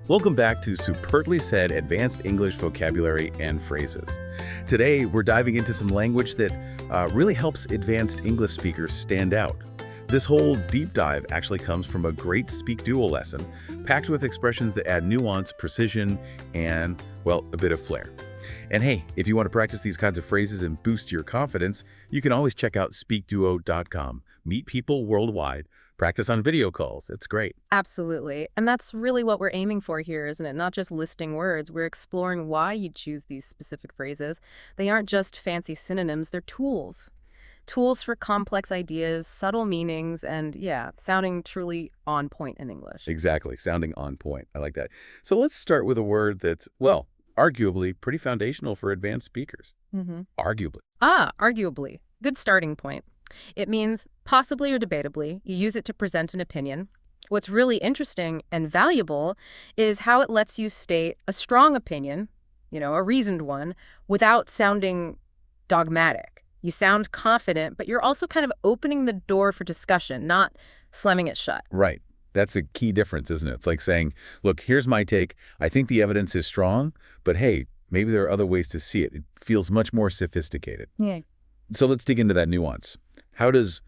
Welcome back to Superbly Said Advanced English Vocabulary and Phrases. Today, we're diving into some language that really helps advanced English speakers stand out. This whole deep dive actually comes from a great SpeakDuo lesson, packed with expressions that add nuance, precision, and, well, a bit of flair. And hey, if you want to practice these kinds of phrases and boost your confidence, you can always check out SpeakDuo.com. Meet people worldwide. Practice on video calls. It's great. Absolutely. And that's really what we're aiming for here, isn't it? Not just listing words. We're exploring why you choose these specific phrases. They aren't just fancy synonyms, they're tools. Tools for complex ideas, subtle meanings, and sounding truly on point in English. Exactly. Sounding on point. I like that. So let's start with a word that's, well, arguably pretty foundational for advanced speakers. Arguably. Arguably. Good starting point. It means possibly or debatably. You use it to present an opinion. What's really interesting and valuable is how it lets you state a strong opinion, a reasoned one, without sounding dogmatic. You sound confident, but you're also kind of opening the door for discussion, not slamming it shut. Right. That's a key difference, isn't it? It's like saying, look, here's my take. I think the evidence is strong, but hey, maybe there are other ways to see it. It feels much more sophisticated. Yeah. So let's dig into that nuance. How does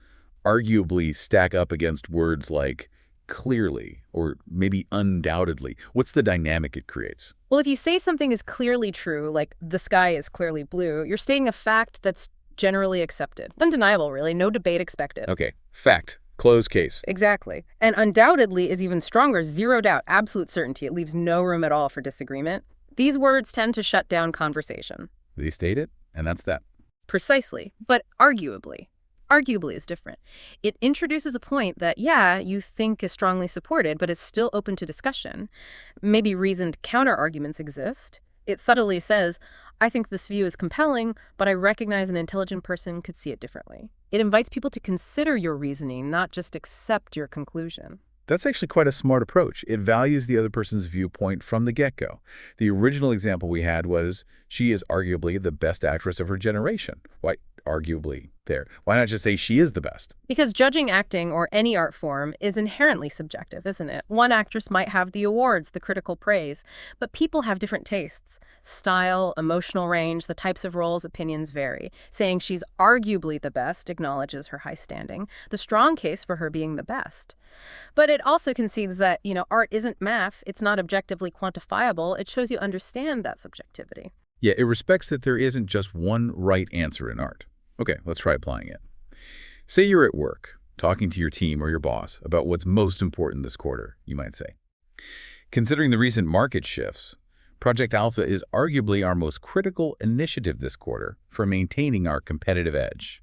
arguably stack up against words like clearly or maybe undoubtedly? What's the dynamic it creates? Well, if you say something is clearly true, like the sky is clearly blue, you're stating a fact that's generally accepted. Undeniable, really. No debate expected. Okay. Fact. Closed case. Exactly. And undoubtedly is even stronger. Zero doubt. Absolute certainty. It leaves no room at all for disagreement. These words tend to shut down conversation. They state it, and that's that. Precisely. But arguably. Arguably is different. It introduces a point that, you think is strongly supported, but it's still open to discussion. Maybe reasoned counter-arguments exist. It subtly says, I think this view is compelling, but I recognize an intelligent person could see it differently. It invites people to consider your reasoning, not just accept your conclusion. That's actually quite a smart approach. It values the other person's viewpoint from the get-go. The original example we had was, she is arguably the best actress of her generation. Why, arguably there. Why not just say she is the best? Because judging acting or any art form is inherently subjective, isn't it? One actress might have the awards, the critical praise, but people have different tastes. Style, emotional range, the types of roles, opinions vary. Saying she's arguably the best acknowledges her high standing, the strong case for her being the best. But it also concedes that, art isn't math, it's not objectively quantifiable, it shows you understand that subjectivity. Yeah, it respects that there isn't just one right answer in art. Okay, let's try applying it. Say you're at work, talking to your team or your boss about what's most important this quarter, you might say. Considering the recent market shifts, Project Alpha is arguably our most critical initiative this quarter for maintaining our competitive edge.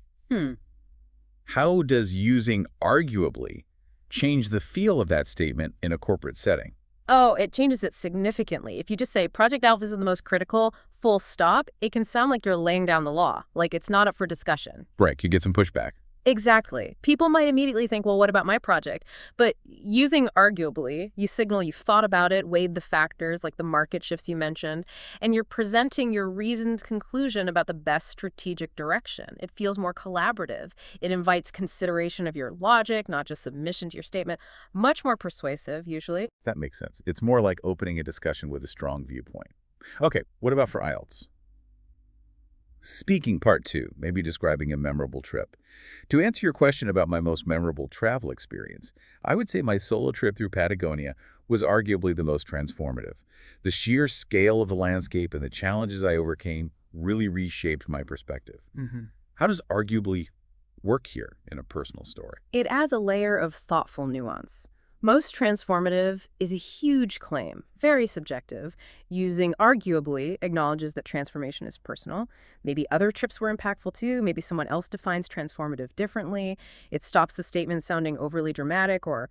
How does using arguably change the feel of that statement in a corporate setting? Oh, it changes it significantly. If you just say Project Alpha is the most critical, full stop, it can sound like you're laying down the law, like it's not up for discussion. Right, you get some pushback. Exactly. People might immediately think, well, what about my project? But using arguably, you signal you've thought about it, weighed the factors, like the market shifts you mentioned, and you're presenting your reasoned conclusion about the best strategic direction. It feels more collaborative. It invites consideration of your logic, not just submission to your statement. Much more persuasive, usually. That makes sense. It's more like opening a discussion with a strong viewpoint. Okay, what about for IELTS? Speaking part 2, maybe describing a memorable trip. To answer your question about my most memorable travel experience, I would say my solo trip through Patagonia was arguably the most transformative. The sheer scale of the landscape and the challenges I overcame really reshaped my perspective. How does arguably work here in a personal story? It adds a layer of thoughtful nuance. Most transformative is a huge claim, very subjective. Using arguably acknowledges that transformation is personal. Maybe other trips were impactful too. Maybe someone else defines transformative differently. It stops the statement sounding overly dramatic or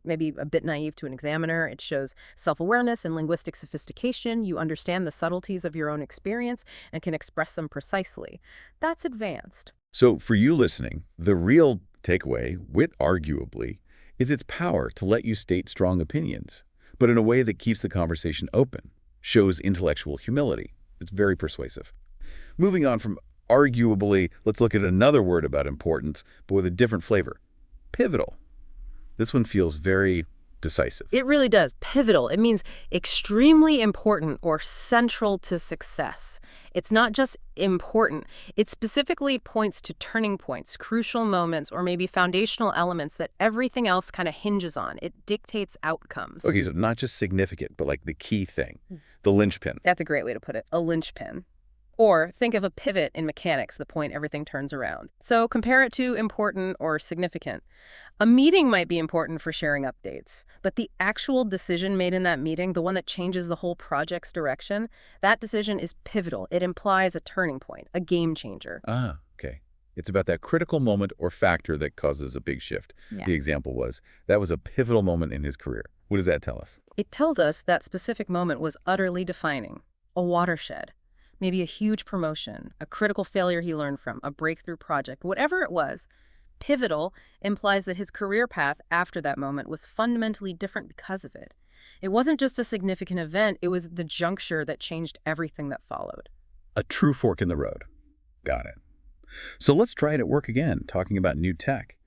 maybe a bit naive to an examiner. It shows self-awareness and linguistic sophistication. You understand the subtleties of your own experience and can express them precisely. That's advanced. So for you listening, the real takeaway with arguably is its power to let you state strong opinions, but in a way that keeps the conversation open, shows intellectual humility. It's very persuasive. Moving on from arguably, let's look at another word about importance, but with a different flavor. Pivotal. This one feels very decisive. It really does. Pivotal. It means extremely important or central to success. It's not just important. It specifically points to turning points, crucial moments, or maybe foundational elements that everything else kind of hinges on. It dictates outcomes. Okay, so not just significant, but like the key thing, the linchpin. That's a great way to put it, a linchpin. Or think of a pivot in mechanics, the point everything turns around. So compare it to important or significant. A meeting might be important for sharing updates, but the actual decision made in that meeting, the one that changes the whole project's direction, that decision is pivotal. It implies a turning point, a game changer. Ah, okay. It's about that critical moment or factor that causes a big shift. Yeah. The example was, that was a pivotal moment in his career. What does that tell us? It tells us that specific moment was utterly defining, a watershed. Maybe a huge promotion, a critical failure he learned from, a breakthrough project, whatever it was. Pivotal implies that his career path after that moment was fundamentally different because of it. It wasn't just a significant event, it was the juncture that changed everything that followed. A true fork in the road. Got it. So let's try it at work again, talking about new tech.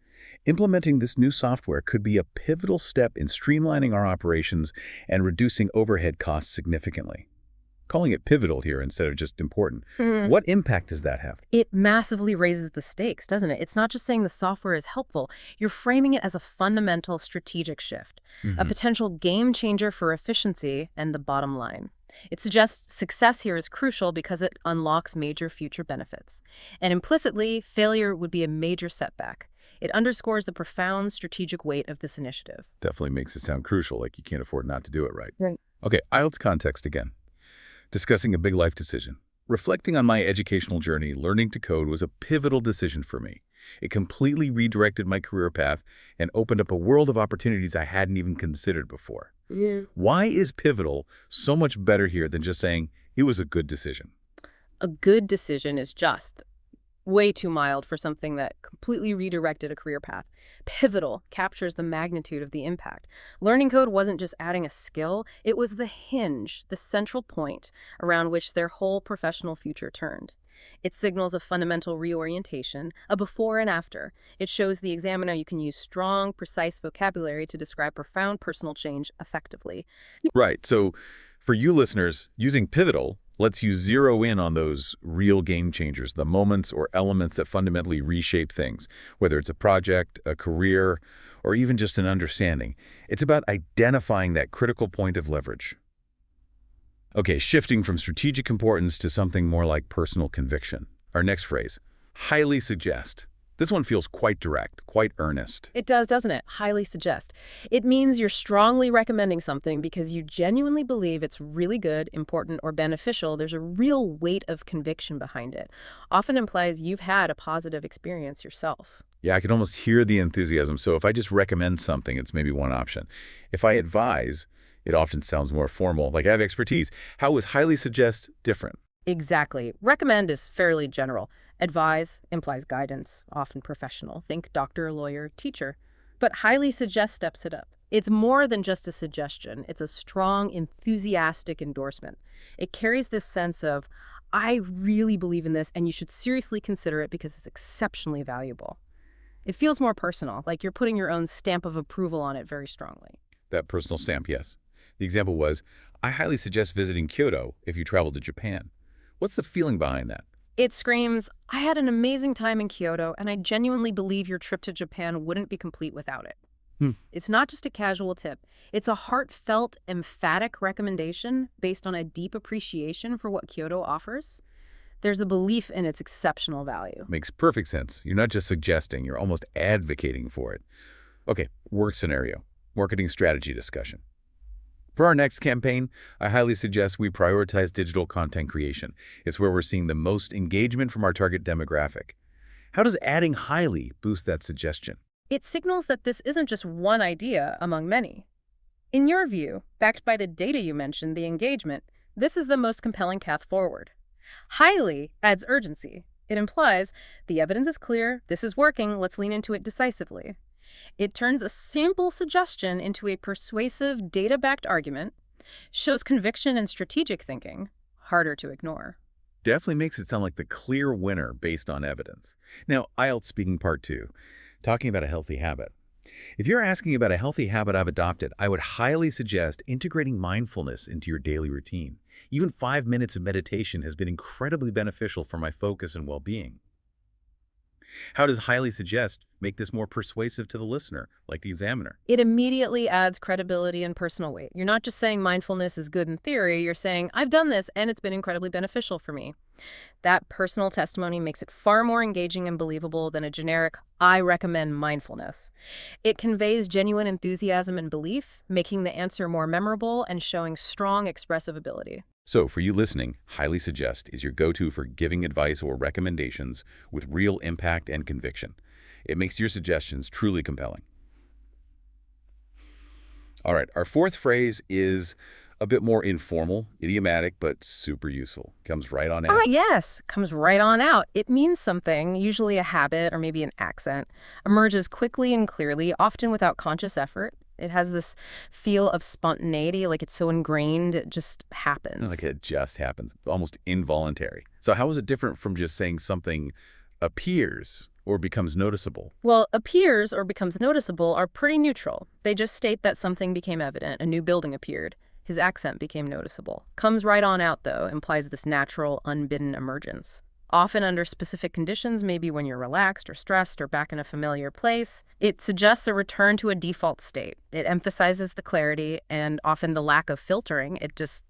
Implementing this new software could be a pivotal step in streamlining our operations and reducing overhead costs significantly. Calling it pivotal here instead of just important. What impact does that have? It massively raises the stakes, doesn't it? It's not just saying the software is helpful. You're framing it as a fundamental strategic shift, a potential game changer for efficiency and the bottom line. It suggests success here is crucial because it unlocks major future benefits. And implicitly, failure would be a major setback. It underscores the profound strategic weight of this initiative. Definitely makes it sound crucial, like you can't afford not to do it right. Right. Okay, IELTS context again. Discussing a big life decision. Reflecting on my educational journey, learning to code was a pivotal decision for me. It completely redirected my career path and opened up a world of opportunities I hadn't even considered before. Yeah. Why is pivotal so much better here than just saying it was a good decision? A good decision is just way too mild for something that completely redirected a career path. Pivotal captures the magnitude of the impact. Learning code wasn't just adding a skill, it was the hinge, the central point around which their whole professional future turned. It signals a fundamental reorientation, a before and after. It shows the examiner you can use strong, precise vocabulary to describe profound personal change effectively. Right, so for you listeners, using pivotal lets you zero in on those real game changers, the moments or elements that fundamentally reshape things, whether it's a project, a career, or even just an understanding. It's about identifying that critical point of leverage. Okay, shifting from strategic importance to something more like personal conviction. Our next phrase, highly suggest. This one feels quite direct, quite earnest. It does, doesn't it? Highly suggest. It means you're strongly recommending something because you genuinely believe it's really good, important, or beneficial. There's a real weight of conviction behind it. Often implies you've had a positive experience yourself. Yeah, I can almost hear the enthusiasm. So if I just recommend something, it's maybe one option. If I advise, it often sounds more formal, like I have expertise. How is highly suggest different? Exactly. Recommend is fairly general. Advise implies guidance, often professional. Think doctor, lawyer, teacher. But highly suggest steps it up. It's more than just a suggestion. It's a strong, enthusiastic endorsement. It carries this sense of, I really believe in this and you should seriously consider it because it's exceptionally valuable. It feels more personal, like you're putting your own stamp of approval on it very strongly. That personal stamp, yes. The example was, I highly suggest visiting Kyoto if you travel to Japan. What's the feeling behind that? It screams, I had an amazing time in Kyoto, and I genuinely believe your trip to Japan wouldn't be complete without it. It's not just a casual tip. It's a heartfelt, emphatic recommendation based on a deep appreciation for what Kyoto offers. There's a belief in its exceptional value. Makes perfect sense. You're not just suggesting, you're almost advocating for it. Okay, work scenario, marketing strategy discussion. For our next campaign, I highly suggest we prioritize digital content creation. It's where we're seeing the most engagement from our target demographic. How does adding highly boost that suggestion? It signals that this isn't just one idea among many. In your view, backed by the data you mentioned, the engagement, this is the most compelling path forward. Highly adds urgency. It implies the evidence is clear, this is working, let's lean into it decisively. It turns a simple suggestion into a persuasive, data-backed argument, shows conviction and strategic thinking, harder to ignore. Definitely makes it sound like the clear winner based on evidence. Now, IELTS speaking part 2, talking about a healthy habit. If you're asking about a healthy habit I've adopted, I would highly suggest integrating mindfulness into your daily routine. Even 5 minutes of meditation has been incredibly beneficial for my focus and well-being. How does highly suggest make this more persuasive to the listener, like the examiner? It immediately adds credibility and personal weight. You're not just saying mindfulness is good in theory, you're saying, I've done this and it's been incredibly beneficial for me. That personal testimony makes it far more engaging and believable than a generic, I recommend mindfulness. It conveys genuine enthusiasm and belief, making the answer more memorable and showing strong expressive ability. So, for you listening, highly suggest is your go-to for giving advice or recommendations with real impact and conviction. It makes your suggestions truly compelling. All right, our fourth phrase is a bit more informal, idiomatic, but super useful. Comes right on out. Yes, comes right on out. It means something, usually a habit or maybe an accent, emerges quickly and clearly, often without conscious effort. It has this feel of spontaneity, like it's so ingrained, it just happens. Like it just happens, almost involuntary. So how is it different from just saying something appears or becomes noticeable? Well, appears or becomes noticeable are pretty neutral. They just state that something became evident, a new building appeared. His accent became noticeable. Comes right on out, though, implies this natural, unbidden emergence. Often under specific conditions, maybe when you're relaxed or stressed or back in a familiar place. It suggests a return to a default state. It emphasizes the clarity and often the lack of filtering. It just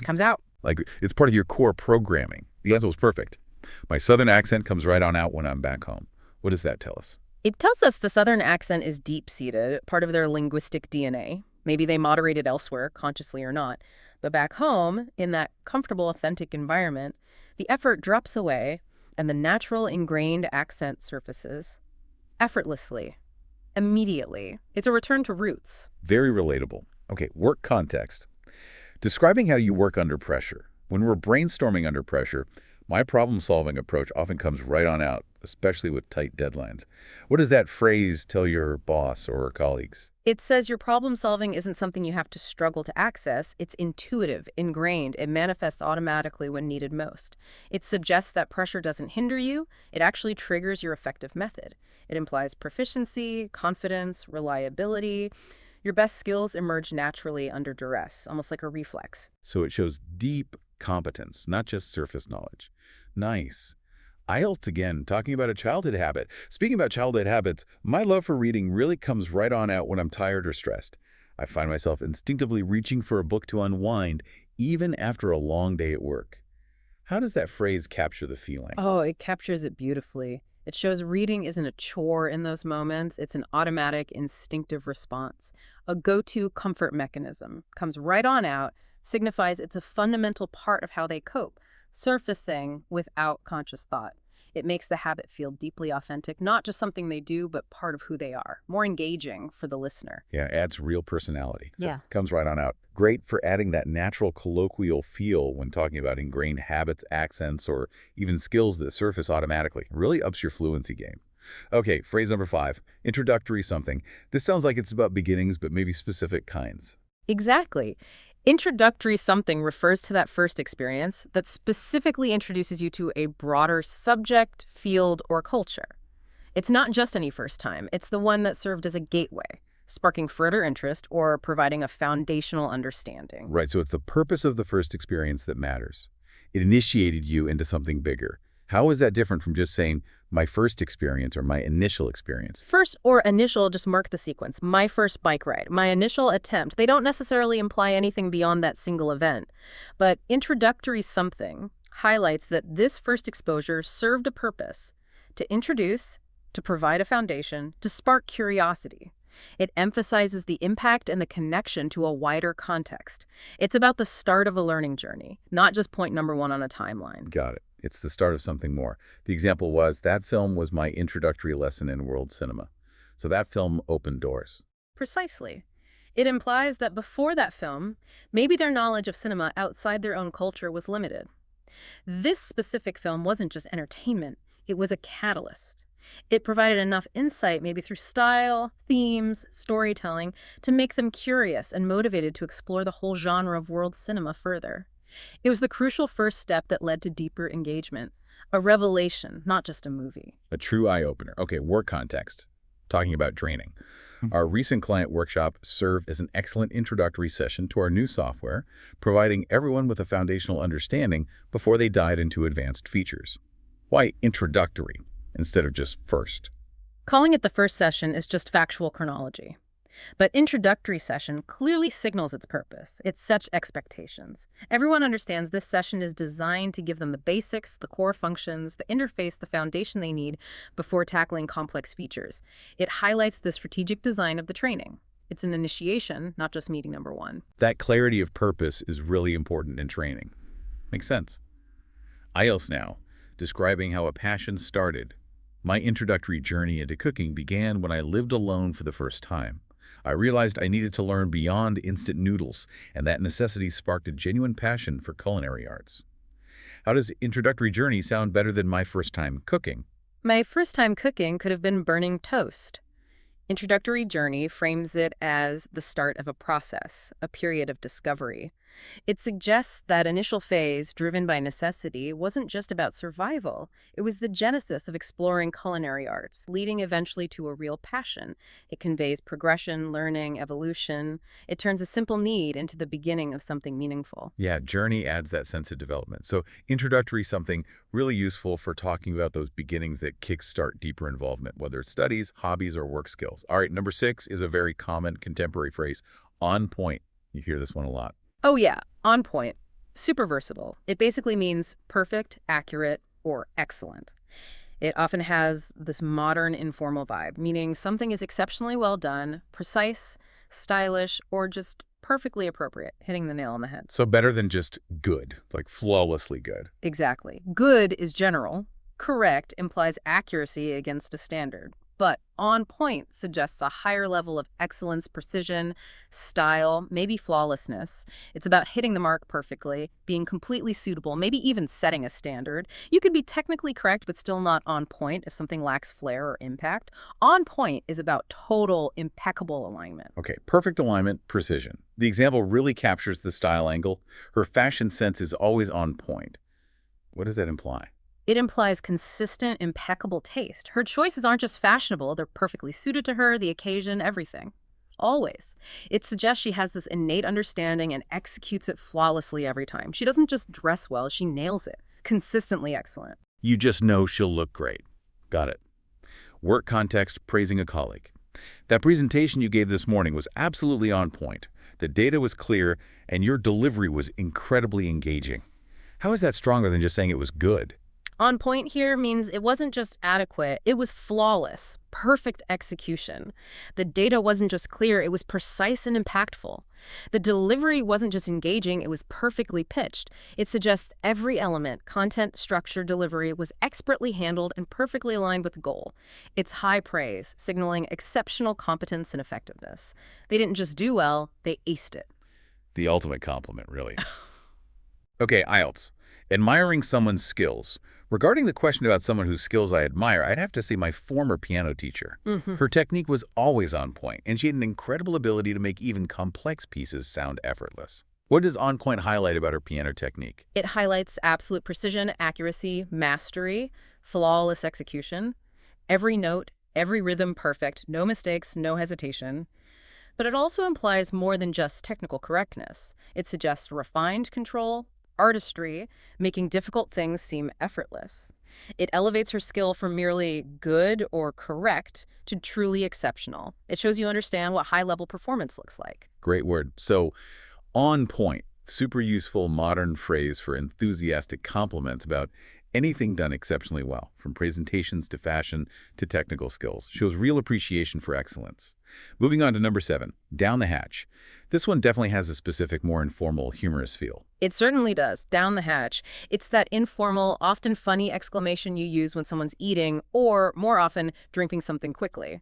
comes out. Like it's part of your core programming. The answer was perfect. My southern accent comes right on out when I'm back home. What does that tell us? It tells us the Southern accent is deep-seated, part of their linguistic DNA. Maybe they moderate it elsewhere, consciously or not. But back home, in that comfortable, authentic environment, the effort drops away and the natural ingrained accent surfaces effortlessly, immediately. It's a return to roots. Very relatable. Okay, work context. Describing how you work under pressure. When we're brainstorming under pressure, my problem-solving approach often comes right on out, especially with tight deadlines. What does that phrase tell your boss or colleagues? It says your problem solving isn't something you have to struggle to access. It's intuitive, ingrained. It manifests automatically when needed most. It suggests that pressure doesn't hinder you. It actually triggers your effective method. It implies proficiency, confidence, reliability. Your best skills emerge naturally under duress, almost like a reflex. So it shows deep competence, not just surface knowledge. Nice. IELTS again, talking about a childhood habit. Speaking about childhood habits, my love for reading really comes right on out when I'm tired or stressed. I find myself instinctively reaching for a book to unwind, even after a long day at work. How does that phrase capture the feeling? Oh, it captures it beautifully. It shows reading isn't a chore in those moments. It's an automatic, instinctive response. A go-to comfort mechanism. Comes right on out, signifies it's a fundamental part of how they cope, surfacing without conscious thought. It makes the habit feel deeply authentic, not just something they do, but part of who they are. More engaging for the listener. Yeah, adds real personality. So Yeah. comes right on out. Great for adding that natural colloquial feel when talking about ingrained habits, accents, or even skills that surface automatically. Really ups your fluency game. Okay, phrase number 5, introductory something. This sounds like it's about beginnings, but maybe specific kinds. Exactly. Introductory something refers to that first experience that specifically introduces you to a broader subject, field, or culture. It's not just any first time. It's the one that served as a gateway, sparking further interest or providing a foundational understanding. Right, so it's the purpose of the first experience that matters. It initiated you into something bigger. How is that different from just saying, my first experience or my initial experience? First or initial just mark the sequence. My first bike ride, my initial attempt. They don't necessarily imply anything beyond that single event. But introductory something highlights that this first exposure served a purpose to introduce, to provide a foundation, to spark curiosity. It emphasizes the impact and the connection to a wider context. It's about the start of a learning journey, not just point number 1 on a timeline. Got it. It's the start of something more. The example was, that film was my introductory lesson in world cinema. So that film opened doors. Precisely. It implies that before that film, maybe their knowledge of cinema outside their own culture was limited. This specific film wasn't just entertainment, it was a catalyst. It provided enough insight, maybe through style, themes, storytelling, to make them curious and motivated to explore the whole genre of world cinema further. It was the crucial first step that led to deeper engagement, a revelation, not just a movie. A true eye-opener. Okay, work context. Talking about training. Our recent client workshop served as an excellent introductory session to our new software, providing everyone with a foundational understanding before they dive into advanced features. Why introductory instead of just first? Calling it the first session is just factual chronology. But introductory session clearly signals its purpose. It sets expectations. Everyone understands this session is designed to give them the basics, the core functions, the interface, the foundation they need before tackling complex features. It highlights the strategic design of the training. It's an initiation, not just meeting number one. That clarity of purpose is really important in training. Makes sense. IELTS now, describing how a passion started. My introductory journey into cooking began when I lived alone for the first time. I realized I needed to learn beyond instant noodles, and that necessity sparked a genuine passion for culinary arts. How does introductory journey sound better than my first time cooking? My first time cooking could have been burning toast. Introductory journey frames it as the start of a process, a period of discovery. It suggests that initial phase, driven by necessity, wasn't just about survival. It was the genesis of exploring culinary arts, leading eventually to a real passion. It conveys progression, learning, evolution. It turns a simple need into the beginning of something meaningful. Yeah, journey adds that sense of development. So introductory something really useful for talking about those beginnings that kickstart deeper involvement, whether it's studies, hobbies, or work skills. All right, number 6 is a very common contemporary phrase, on point. You hear this one a lot. Oh yeah, on point. Super versatile. It basically means perfect, accurate, or excellent. It often has this modern, informal vibe, meaning something is exceptionally well done, precise, stylish, or just perfectly appropriate, hitting the nail on the head. So better than just good, like flawlessly good. Exactly. Good is general. Correct implies accuracy against a standard. But on point suggests a higher level of excellence, precision, style, maybe flawlessness. It's about hitting the mark perfectly, being completely suitable, maybe even setting a standard. You could be technically correct but still not on point if something lacks flair or impact. On point is about total, impeccable alignment. Okay, perfect alignment, precision. The example really captures the style angle. Her fashion sense is always on point. What does that imply? It implies consistent, impeccable taste. Her choices aren't just fashionable, they're perfectly suited to her, the occasion, everything. Always. It suggests she has this innate understanding and executes it flawlessly every time. She doesn't just dress well, she nails it. Consistently excellent. You just know she'll look great. Got it. Work context, praising a colleague. That presentation you gave this morning was absolutely on point. The data was clear, and your delivery was incredibly engaging. How is that stronger than just saying it was good? On point here means it wasn't just adequate, it was flawless, perfect execution. The data wasn't just clear, it was precise and impactful. The delivery wasn't just engaging, it was perfectly pitched. It suggests every element, content, structure, delivery, was expertly handled and perfectly aligned with the goal. It's high praise, signaling exceptional competence and effectiveness. They didn't just do well, they aced it. The ultimate compliment, really. Okay, IELTS. Admiring someone's skills. Regarding the question about someone whose skills I admire, I'd have to say my former piano teacher. Her technique was always on point, and she had an incredible ability to make even complex pieces sound effortless. What does on point highlight about her piano technique? It highlights absolute precision, accuracy, mastery, flawless execution. Every note, every rhythm perfect, no mistakes, no hesitation. But it also implies more than just technical correctness. It suggests refined control, artistry, making difficult things seem effortless. It elevates her skill from merely good or correct to truly exceptional. It shows you understand what high-level performance looks like. Great word. So, on point, super useful modern phrase for enthusiastic compliments about anything done exceptionally well, from presentations to fashion to technical skills. Shows real appreciation for excellence. Moving on to number 7, down the hatch. This one definitely has a specific, more informal, humorous feel. It certainly does. Down the hatch. It's that informal, often funny exclamation you use when someone's eating or, more often, drinking something quickly.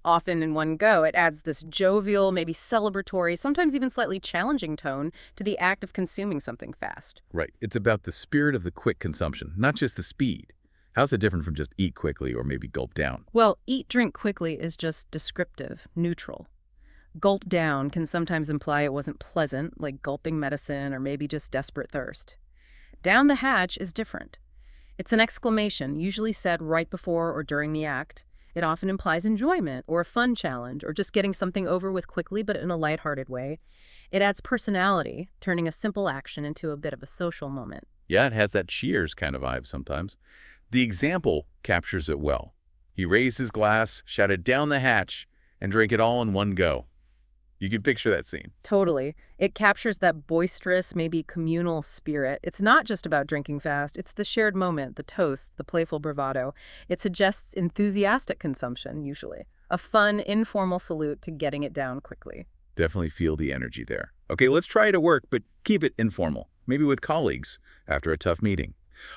Often in one go, it adds this jovial, maybe celebratory, sometimes even slightly challenging tone to the act of consuming something fast. Right. It's about the spirit of the quick consumption, not just the speed. How's it different from just eat quickly or maybe gulp down? Well, eat, drink quickly is just descriptive, neutral. Gulp down can sometimes imply it wasn't pleasant, like gulping medicine or maybe just desperate thirst. Down the hatch is different. It's an exclamation, usually said right before or during the act. It often implies enjoyment or a fun challenge or just getting something over with quickly but in a lighthearted way. It adds personality, turning a simple action into a bit of a social moment. Yeah, it has that Cheers kind of vibe sometimes. The example captures it well. He raised his glass, shouted down the hatch, and drank it all in one go. You can picture that scene. Totally. It captures that boisterous, maybe communal spirit. It's not just about drinking fast. It's the shared moment, the toast, the playful bravado. It suggests enthusiastic consumption, usually. A fun, informal salute to getting it down quickly. Definitely feel the energy there. Okay, let's try it at work, but keep it informal. Maybe with colleagues after a tough meeting.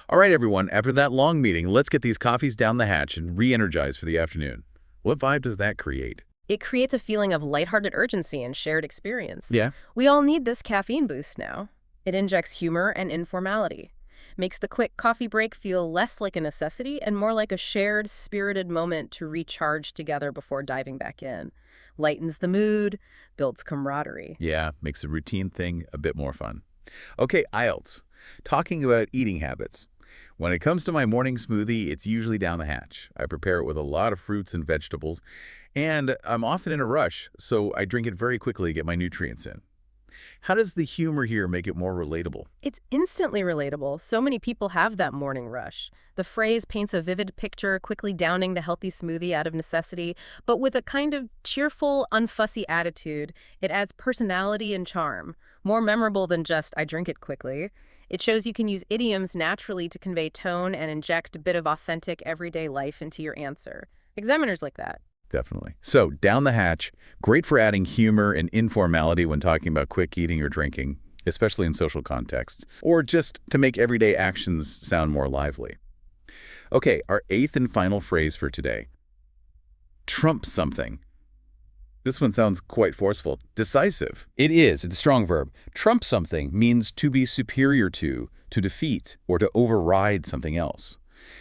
All right, everyone, after that long meeting, let's get these coffees down the hatch and re-energize for the afternoon. What vibe does that create? It creates a feeling of lighthearted urgency and shared experience. Yeah. We all need this caffeine boost now. It injects humor and informality, makes the quick coffee break feel less like a necessity and more like a shared, spirited moment to recharge together before diving back in. Lightens the mood, builds camaraderie. Yeah, makes the routine thing a bit more fun. Okay, IELTS. Talking about eating habits. When it comes to my morning smoothie, it's usually down the hatch. I prepare it with a lot of fruits and vegetables, and I'm often in a rush, so I drink it very quickly to get my nutrients in. How does the humor here make it more relatable? It's instantly relatable. So many people have that morning rush. The phrase paints a vivid picture, quickly downing the healthy smoothie out of necessity, but with a kind of cheerful, unfussy attitude. It adds personality and charm, more memorable than just, I drink it quickly. It shows you can use idioms naturally to convey tone and inject a bit of authentic, everyday life into your answer. Examiners like that. Definitely. So, down the hatch, great for adding humor and informality when talking about quick eating or drinking, especially in social contexts, or just to make everyday actions sound more lively. Okay, our eighth and final phrase for today. Trump something. This one sounds quite forceful. Decisive. It is. It's a strong verb. Trump something means to be superior to defeat, or to override something else.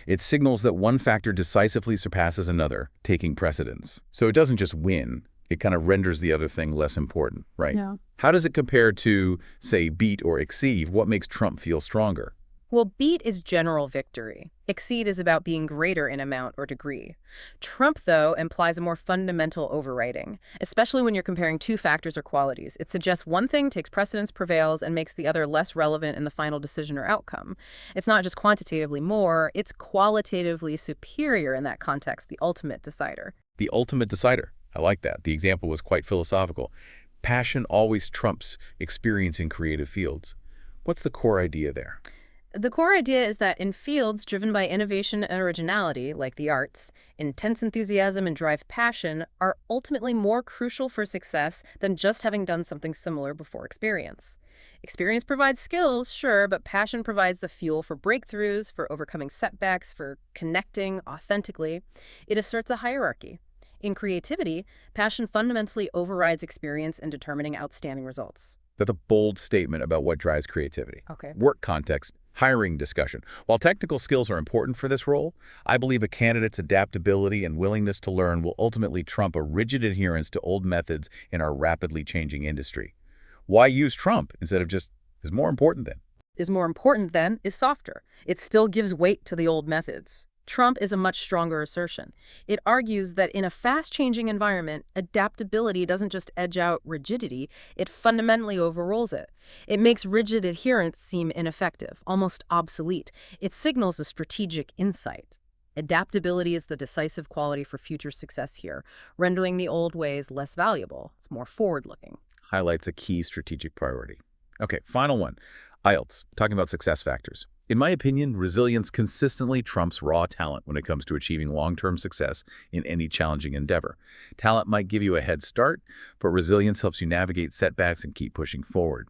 It signals that one factor decisively surpasses another, taking precedence. So it doesn't just win. It kind of renders the other thing less important, right? Yeah. How does it compare to, say, beat or exceed? What makes Trump feel stronger? Well, beat is general victory. Exceed is about being greater in amount or degree. Trump, though, implies a more fundamental overriding, especially when you're comparing two factors or qualities. It suggests one thing takes precedence, prevails, and makes the other less relevant in the final decision or outcome. It's not just quantitatively more, it's qualitatively superior in that context, the ultimate decider. The ultimate decider. I like that. The example was quite philosophical. Passion always trumps experience in creative fields. What's the core idea there? The core idea is that in fields driven by innovation and originality, like the arts, intense enthusiasm and drive passion are ultimately more crucial for success than just having done something similar before experience. Experience provides skills, sure, but passion provides the fuel for breakthroughs, for overcoming setbacks, for connecting authentically. It asserts a hierarchy. In creativity, passion fundamentally overrides experience in determining outstanding results. That's a bold statement about what drives creativity. Okay. Work context, hiring discussion. While technical skills are important for this role, I believe a candidate's adaptability and willingness to learn will ultimately trump a rigid adherence to old methods in our rapidly changing industry. Why use Trump instead of just is more important than? Is more important than is softer. It still gives weight to the old methods. Trump is a much stronger assertion. It argues that in a fast-changing environment, adaptability doesn't just edge out rigidity, it fundamentally overrules it. It makes rigid adherence seem ineffective, almost obsolete. It signals a strategic insight. Adaptability is the decisive quality for future success here, rendering the old ways less valuable. It's more forward-looking. Highlights a key strategic priority. Okay, final one. IELTS, talking about success factors. In my opinion, resilience consistently trumps raw talent when it comes to achieving long-term success in any challenging endeavor. Talent might give you a head start, but resilience helps you navigate setbacks and keep pushing forward.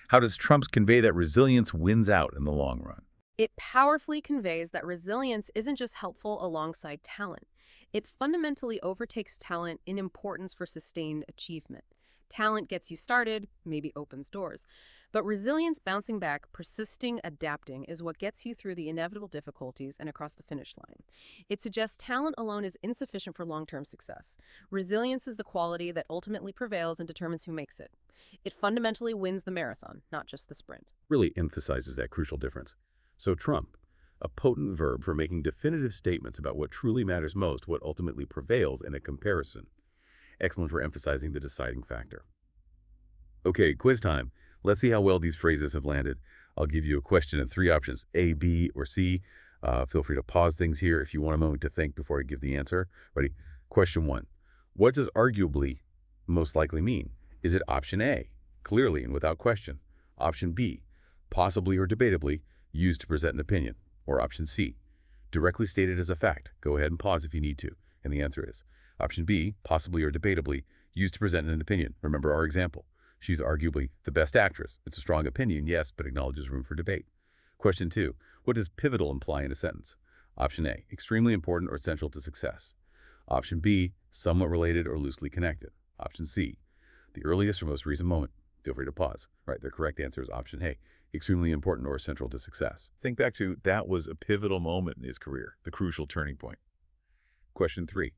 How does Trump convey that resilience wins out in the long run? It powerfully conveys that resilience isn't just helpful alongside talent. It fundamentally overtakes talent in importance for sustained achievement. Talent gets you started, maybe opens doors. But resilience, bouncing back, persisting, adapting is what gets you through the inevitable difficulties and across the finish line. It suggests talent alone is insufficient for long-term success. Resilience is the quality that ultimately prevails and determines who makes it. It fundamentally wins the marathon, not just the sprint. Really emphasizes that crucial difference. So Trump, a potent verb for making definitive statements about what truly matters most, what ultimately prevails in a comparison. Excellent for emphasizing the deciding factor. Okay, quiz time. Let's see how well these phrases have landed. I'll give you a question and 3 options, A, B, or C. Feel free to pause things here if you want a moment to think before I give the answer. Ready? Question 1. What does arguably most likely mean? Is it option A, clearly and without question? Option B, possibly or debatably, used to present an opinion? Or option C, directly stated as a fact? Go ahead and pause if you need to. And the answer is option B, possibly or debatably, used to present an opinion. Remember our example. She's arguably the best actress. It's a strong opinion, yes, but acknowledges room for debate. Question 2. What does pivotal imply in a sentence? Option A, extremely important or central to success. Option B, somewhat related or loosely connected. Option C, the earliest or most recent moment. Feel free to pause. Right, the correct answer is option A, extremely important or central to success. Think back to that was a pivotal moment in his career, the crucial turning point. Question 3.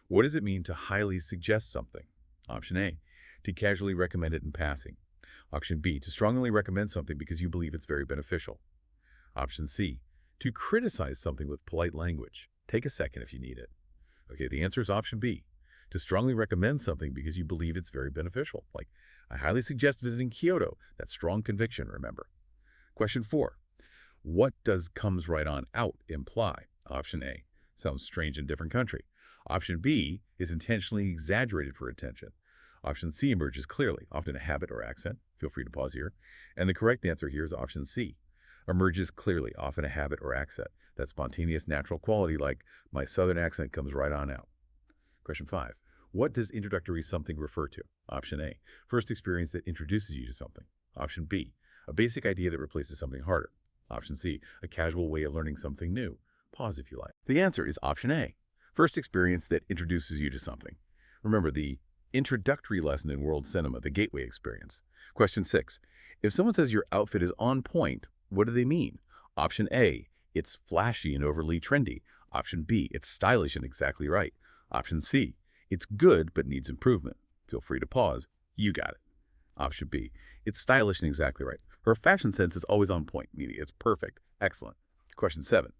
What does it mean to highly suggest something? Option A, to casually recommend it in passing. Option B, to strongly recommend something because you believe it's very beneficial. Option C, to criticize something with polite language. Take a second if you need it. Okay, the answer is option B, to strongly recommend something because you believe it's very beneficial. Like, I highly suggest visiting Kyoto. That's strong conviction, remember. Question 4. What does comes right on out imply? Option A, sounds strange in a different country. Option B is intentionally exaggerated for attention. Option C emerges clearly, often a habit or accent. Feel free to pause here. And the correct answer here is option C, emerges clearly, often a habit or accent. That spontaneous natural quality like, my southern accent comes right on out. Question 5. What does introductory something refer to? Option A, first experience that introduces you to something. Option B, a basic idea that replaces something harder. Option C, a casual way of learning something new. Pause if you like. The answer is option A, first experience that introduces you to something. Remember the introductory lesson in world cinema, the gateway experience. Question 6. If someone says your outfit is on point, what do they mean? Option A, it's flashy and overly trendy. Option B, it's stylish and exactly right. Option C, it's good but needs improvement. Feel free to pause. You got it. Option B, it's stylish and exactly right. Her fashion sense is always on point, meaning it's perfect. Excellent. Question 7.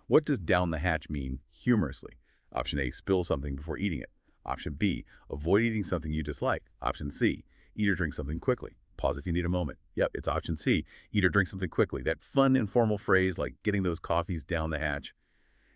What does down the hatch mean humorously? Option A, spill something before eating it. Option B, avoid eating something you dislike. Option C, eat or drink something quickly. Pause if you need a moment. Yep, it's option C, eat or drink something quickly. That fun, informal phrase like getting those coffees down the hatch.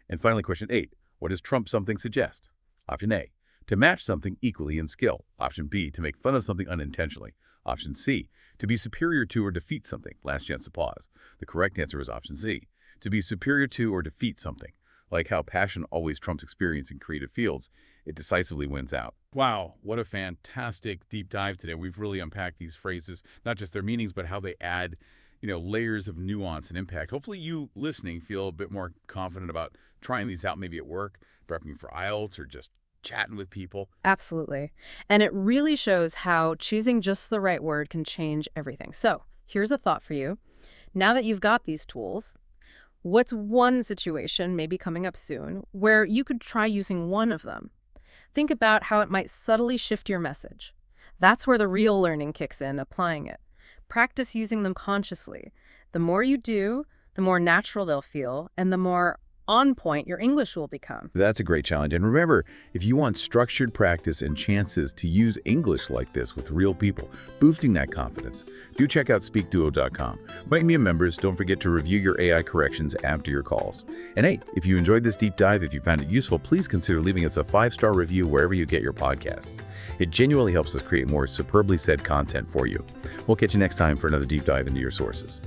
And finally, question 8. What does trump something suggest? Option A, to match something equally in skill. Option B, to make fun of something unintentionally. Option C, to be superior to or defeat something. Last chance to pause. The correct answer is option C, to be superior to or defeat something. Like how passion always trumps experience in creative fields, it decisively wins out. Wow, what a fantastic deep dive today. We've really unpacked these phrases, not just their meanings, but how they add, layers of nuance and impact. Hopefully you listening feel a bit more confident about trying these out maybe at work, prepping for IELTS, or just chatting with people. Absolutely. And it really shows how choosing just the right word can change everything. So here's a thought for you. Now that you've got these tools, what's one situation, maybe coming up soon, where you could try using one of them? Think about how it might subtly shift your message. That's where the real learning kicks in, applying it. Practice using them consciously. The more you do, the more natural they'll feel, and the more on point your English will become. That's a great challenge. And remember, if you want structured practice and chances to use English like this with real people, boosting that confidence, do check out SpeakDuo.com. Premium members, don't forget to review your AI corrections after your calls. And hey, if you enjoyed this deep dive, if you found it useful, please consider leaving us a 5-star review wherever you get your podcasts. It genuinely helps us create more superbly said content for you. We'll catch you next time for another deep dive into your sources.